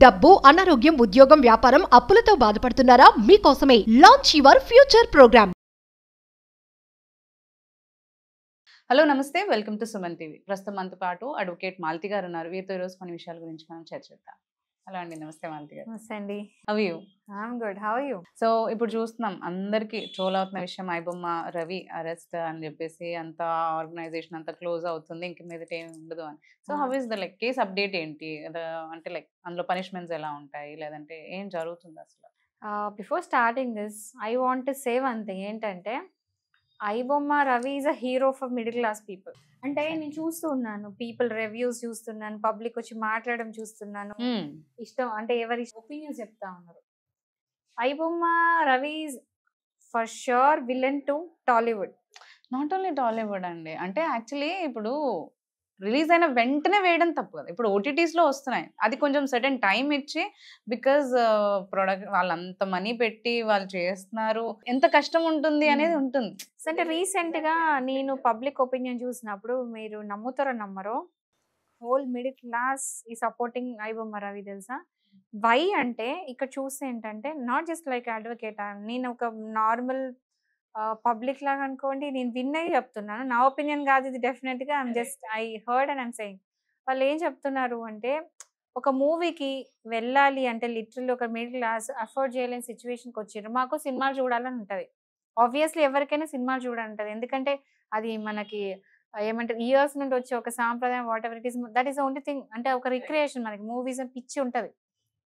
డబ్బు, అనారోగ్యం, ఉద్యోగం, వ్యాపారం, అప్పులతో బాధపడుతున్నారా? మీకోసమే launch your future program. Hello నమస్తే, వెల్కమ్ టు సుమన్ టీవీ. ప్రస్తుతం మనతో పాటు అడ్వకేట్ మాలతి గారు ఉన్నారు. వీరితో ఈరోజు కొన్ని విషయాల గురించి మనం చర్చిద్దాం. హలో అండి, నమస్తే మాలతి గారు. నమస్తే అండి. How you? I'm good. How are you? So ఇప్పుడు చూస్తున్నాం, అందరికీ ట్రోల్ అవుతున్న విషయం ఐబొమ్మ రవి అరెస్ట్ అని చెప్పేసి అంత ఆర్గనైజేషన్ అంతా క్లోజ్ అవుతుంది, ఇంక మీదట ఏమి ఉండదు అని. So how is the like case update ఏంటి? అంటే లైక్ అందులో పనిష్మెంట్స్ ఎలా ఉంటాయి, లేదంటే ఏం జరుగుతుంది అసలు? Before starting this I want to say one thing. ఏంటంటే iBomma Ravi is a hero for middle class people. అంటే నేను చూస్తూ ఉన్నాను, పీపుల్ రివ్యూస్ చూస్తున్నాను, పబ్లిక్ వచ్చి మాట్లాడడం చూస్తున్నాను. ఇష్టం అంటే ఎవరి ఒపీనియన్స్ చెప్తా ఉన్నారు. IBomma Ravi is for sure villain to Tollywood. Not only Tollywood అండి, అంటే యాక్చువల్లీ ఇప్పుడు రిలీజ్ అయిన వెంటనే వేయడం తప్పు కదా. ఇప్పుడు ఓటీటీస్లో వస్తున్నాయి, అది కొంచెం సర్టెన్ టైం ఇచ్చి, బికాజ్ ప్రొడక్ట్ వాళ్ళు అంత మనీ పెట్టి వాళ్ళు చేస్తున్నారు, ఎంత కష్టం ఉంటుంది అనేది ఉంటుంది. అంటే రీసెంట్గా నేను పబ్లిక్ ఒపీనియన్ చూసినప్పుడు, మీరు నమ్ముతారో నమ్మరో, హోల్ మిడిల్ క్లాస్ ఈ సపోర్టింగ్ ఐబొమ్మ రవి. తెలుసా వై అంటే? ఇక్కడ చూస్తే ఏంటంటే, నాట్ జస్ట్ లైక్ అడ్వకేట్, నేను ఒక నార్మల్ పబ్లిక్ లాగా అనుకోండి, నేను విన్నవి చెప్తున్నాను, నా ఒపీనియన్ కాదు ఇది. డెఫినెట్గా I'm just I heard and I'm saying. వాళ్ళు ఏం చెప్తున్నారు అంటే, ఒక మూవీకి వెళ్ళాలి అంటే లిటరల్లీ ఒక మిడిల్ క్లాస్ అఫోర్డ్ చేయలేని సిచ్యువేషన్కి వచ్చారు. మాకు సినిమాలు చూడాలని ఉంటుంది, ఆబ్వియస్లీ ఎవరికైనా సినిమాలు చూడాలని ఉంటుంది. ఎందుకంటే అది మనకి ఏమంటారు, ఇయర్స్ నుండి వచ్చే ఒక సాంప్రదాయం, what ever it is, that is only thing. అంటే ఒక రిక్రియేషన్, మనకి మూవీస్ పిచ్చి ఉంటుంది.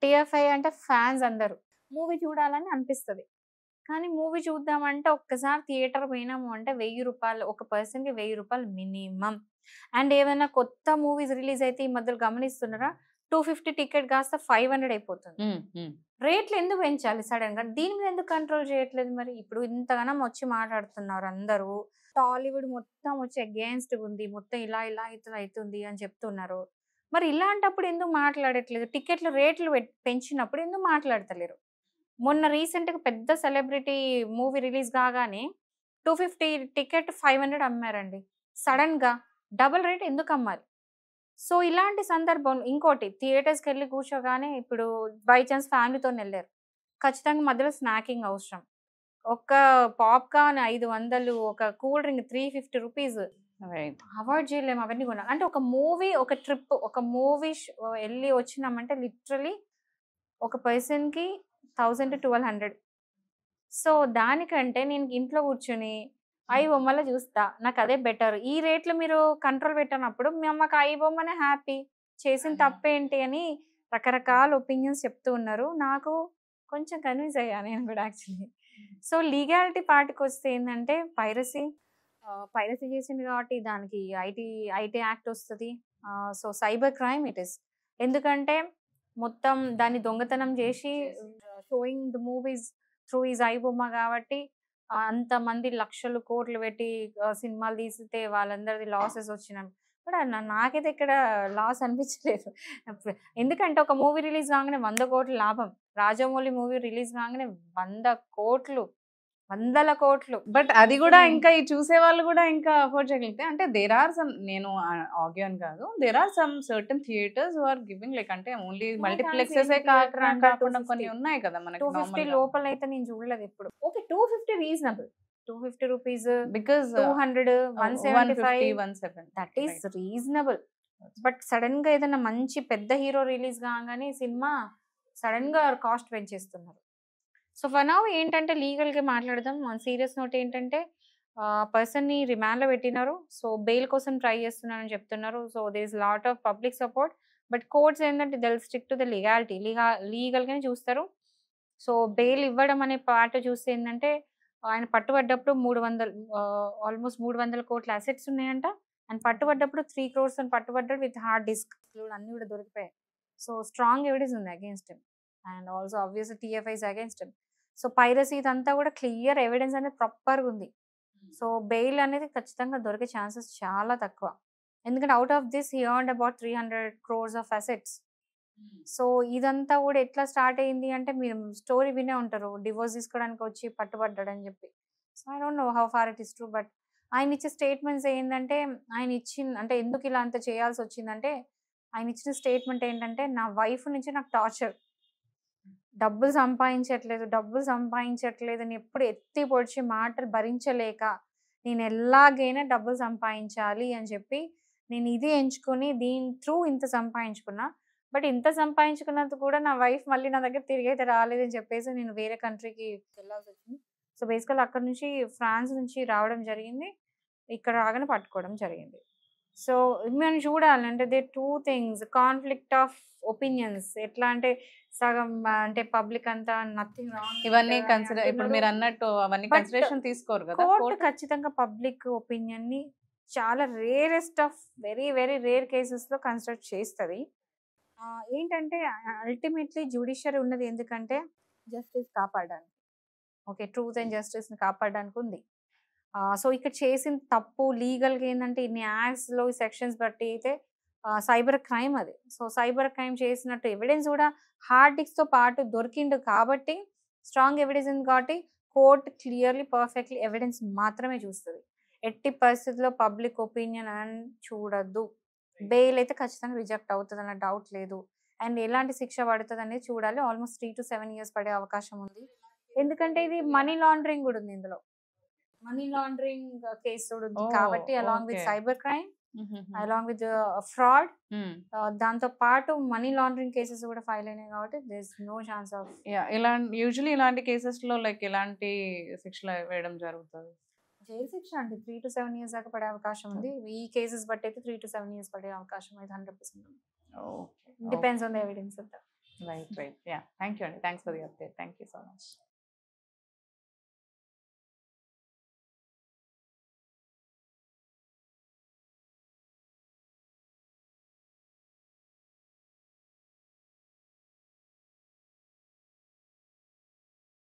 టీఎఫ్ఐ అంటే ఫ్యాన్స్ అందరూ మూవీ చూడాలని అనిపిస్తుంది. కానీ మూవీ చూద్దామంటే ఒక్కసారి థియేటర్ పోయినాము అంటే 1000 రూపాయలు, ఒక పర్సన్కి 1000 రూపాయలు మినిమం. అండ్ ఏమైనా కొత్త మూవీస్ రిలీజ్ అయితే ఈ మధ్యలో గమనిస్తున్నారా, 250 టికెట్ కాస్త 500 అయిపోతుంది. రేట్లు ఎందుకు పెంచాలి సడన్ గా? దీని మీద ఎందుకు కంట్రోల్ చేయట్లేదు మరి? ఇప్పుడు ఇంతగానం వచ్చి మాట్లాడుతున్నారు అందరూ, టాలీవుడ్ మొత్తం వచ్చి అగేన్స్ట్ ఉంది, మొత్తం ఇలా ఇలా అవుతుంది అని చెప్తున్నారు. మరి ఇలాంటప్పుడు ఎందుకు మాట్లాడట్లేదు? టికెట్ల రేట్లు పెంచినప్పుడు ఎందుకు మాట్లాడతలేరు? మొన్న రీసెంట్గా పెద్ద సెలబ్రిటీ మూవీ రిలీజ్ కాగానే 250 టికెట్ 500 అమ్మారండి. సడన్గా డబుల్ రేట్ ఎందుకు అమ్మాలి? సో ఇలాంటి సందర్భంలో ఇంకోటి, థియేటర్స్కి వెళ్ళి కూర్చోగానే, ఇప్పుడు బై ఛాన్స్ ఫ్యామిలీతో వెళ్ళారు, ఖచ్చితంగా మధ్యలో స్నాకింగ్ అవసరం. ఒక పాప్కార్న్ 500, ఒక కూల్ డ్రింక్ 350 రూపీస్. అవాయిడ్ చేయలేము అవన్నీ కొనాలి అంటే. ఒక మూవీ, ఒక ట్రిప్, ఒక మూవీ వెళ్ళి వచ్చినామంటే లిటరలీ ఒక పర్సన్కి 1000 to 1200. సో దానికంటే నేను ఇంట్లో కూర్చుని ఐబొమ్మలో చూస్తా, నాకు అదే బెటర్. ఈ రేట్లు మీరు కంట్రోల్ పెట్టినప్పుడు మాకు ఐబొమ్మనే హ్యాపీ, చేసిన తప్పేంటి అని రకరకాల ఒపీనియన్స్ చెప్తూ ఉన్నారు. నాకు కొంచెం కన్విన్స్ అయ్యా నేను కూడా యాక్చువల్లీ. సో లీగాలిటీ పార్ట్కి వస్తే ఏంటంటే, పైరసీ చేసింది కాబట్టి దానికి ఐటీ యాక్ట్ వస్తుంది. So cyber crime it is. ఎందుకంటే మొత్తం దాన్ని దొంగతనం చేసి showing the movies through is iBomma కాబట్టి, అంతమంది లక్షలు కోట్లు పెట్టి సినిమాలు తీస్తే వాళ్ళందరిది లాసెస్ వచ్చినాయి. బట్ నాకైతే ఇక్కడ లాస్ అనిపించలేదు. ఎందుకంటే ఒక మూవీ రిలీజ్ కాగానే 100 కోట్లు లాభం. రాజమౌళి మూవీ రిలీజ్ కాగానే 100 కోట్లు, 100 కోట్లు. బట్ అది కూడా ఇంకా ఈ చూసే వాళ్ళు కూడా ఇంకా అఫోర్డ్ చేయగలిగితే, అంటే దేర్ ఆర్ సమ్, నేను ఆగ్యూ అని కాదు, there are some certain theatres who are giving like, అంటే ఓన్లీ మల్టీప్లెక్సెస్ కాకుండా కొన్ని ఉన్నాయి కదా మనకి. 250 లోపల అయితే నేను చూడలేదు ఎప్పుడు. Okay 250 reasonable, 250 rupees, because 200, 175, 170 that is reasonable. But sudden గా ఏదైనా మంచి పెద్ద హీరో రిలీజ్ కాగానే సినిమా సడన్ గా కాస్ట్ పెంచేస్తున్నారు. సో ఫర్ నౌ ఏంటంటే లీగల్గా మాట్లాడదాం. సీరియస్ నోట్ ఏంటంటే, పర్సన్ని రిమాండ్లో పెట్టినారు. సో బెయిల్ కోసం ట్రై చేస్తున్నారని చెప్తున్నారు. So there is lot of public support. But courts ఏంటంటే they will stick to the legality, లీగల్గానే చూస్తారు. సో బెయిల్ ఇవ్వడం అనే పార్ట్ చూస్తే ఏంటంటే, ఆయన పట్టుబడ్డప్పుడు 300, ఆల్మోస్ట్ 300 కోట్ల అసెట్స్ ఉన్నాయంట. ఆయన పట్టుబడ్డప్పుడు 3 crores అని పట్టుబడ్డాడు, విత్ హార్డ్ డిస్క్ అన్నీ కూడా దొరికిపోయాయి. సో స్ట్రాంగ్ ఎవిడెన్స్ ఉంది against him. And also obviously TFI's against him. So piracy ఇదంతా కూడా క్లియర్ ఎవిడెన్స్ అనేది ప్రాపర్గా ఉంది. సో బెయిల్ అనేది ఖచ్చితంగా దొరికే ఛాన్సెస్ చాలా తక్కువ. ఎందుకంటే out of this he earned about 300 crores of assets. So ఇదంతా కూడా ఎట్లా స్టార్ట్ అయింది అంటే, మీరు స్టోరీ వినే ఉంటారు, డివోర్స్ తీసుకోవడానికి వచ్చి పట్టుబడ్డాడని చెప్పి. So I don't know how far it is true. But ఆయన ఇచ్చే స్టేట్మెంట్స్ ఏంటంటే, ఆయన అంటే ఎందుకు ఇలా అంత చేయాల్సి వచ్చిందంటే, ఆయన ఇచ్చిన స్టేట్మెంట్ ఏంటంటే, నా వైఫ్ నుంచి నాకు టార్చర్, డబ్బులు సంపాదించట్లేదు అని ఎప్పుడు ఎత్తి పొడిచి మాటలు భరించలేక నేను ఎలాగైనా డబ్బులు సంపాదించాలి అని చెప్పి నేను ఇది ఎంచుకొని దీని త్రూ ఇంత సంపాదించుకున్నా. బట్ ఇంత సంపాదించుకున్నంత కూడా నా వైఫ్ మళ్ళీ నా దగ్గర తిరిగైతే రాలేదని చెప్పేసి నేను వేరే కంట్రీకి వెళ్ళాల్సి వచ్చింది. సో బేసికల్ అక్కడ నుంచి ఫ్రాన్స్ నుంచి రావడం జరిగింది, ఇక్కడ రాగానే పట్టుకోవడం జరిగింది. సో మనం చూడాలి అంటే they 2 things, conflict of opinions. ఎట్లా అంటే సగం అంటే పబ్లిక్ అంతా నథింగ్ రాంగ్ ఇవన్నీ కన్సిడర్, ఇప్పుడు మీరు అన్నట్టు అవన్నీ But కన్సిడరేషన్ తీసుకోరు కదా కోర్టు కోర్టు. ఖచ్చితంగా పబ్లిక్ ఒపీనియన్ ని చాలా rarest of very very rare cases లో కన్సిడర్ చేస్తుంది. ఏంటంటే అల్టిమేట్లీ జ్యుడిషియరీ ఉన్నది ఎందుకంటే జస్టిస్ కాపాడడానికి, ఓకే, ట్రూత్ అండ్ జస్టిస్ ని కాపాడడానికి ఉంది. సో ఇక్కడ చేసిన తప్పు లీగల్గా ఏంటంటే ఇన్ని యాక్ట్స్లో సెక్షన్స్ బట్టి అయితే సైబర్ క్రైమ్ అది. సో సైబర్ క్రైమ్ చేసినట్టు ఎవిడెన్స్ కూడా హార్డ్ డిస్క్తో పాటు దొరికిండు కాబట్టి, స్ట్రాంగ్ ఎవిడెన్స్ ఉంది కాబట్టి కోర్ట్ క్లియర్లీ పర్ఫెక్ట్లీ ఎవిడెన్స్ మాత్రమే చూస్తుంది. ఎట్టి పరిస్థితుల్లో పబ్లిక్ ఒపీనియన్ అని చూడద్దు. బెయిల్ అయితే ఖచ్చితంగా రిజెక్ట్ అవుతుంది అన్న డౌట్ లేదు. అండ్ ఎలాంటి శిక్ష పడుతుంది అనేది చూడాలి. ఆల్మోస్ట్ 3 to 7 years పడే అవకాశం ఉంది. ఎందుకంటే ఇది మనీ లాండరింగ్ కూడా ఉంది ఇందులో, మనీ లాండరింగ్ కేసు కూడా ఉంది కాబట్టి along with cyber crime, along with fraud, దాంతో పాటు మనీ లాండరింగ్ కేసెస్ కూడా ఫైల్ అయినాయి కాబట్టి there is no chance of. Usually ఇలాంటి కేసెస్ లో లైక్ ఎలాంటి శిక్షలు వేయడం జరుగుతుంది? జైలు శిక్ష అండి 3 to 7 years దాకా పడే అవకాశం ఉంది. ఈ కేసెస్ బట్టి అయితే 3 to 7 years పడే అవకాశం అయితే 100% ఉంది. డిపెండ్స్ ఆన్ ద ఎవిడెన్స్ అంతా. రైట్. యా, థ్యాంక్ యూ అండి, thanks for the update. Thank you so much.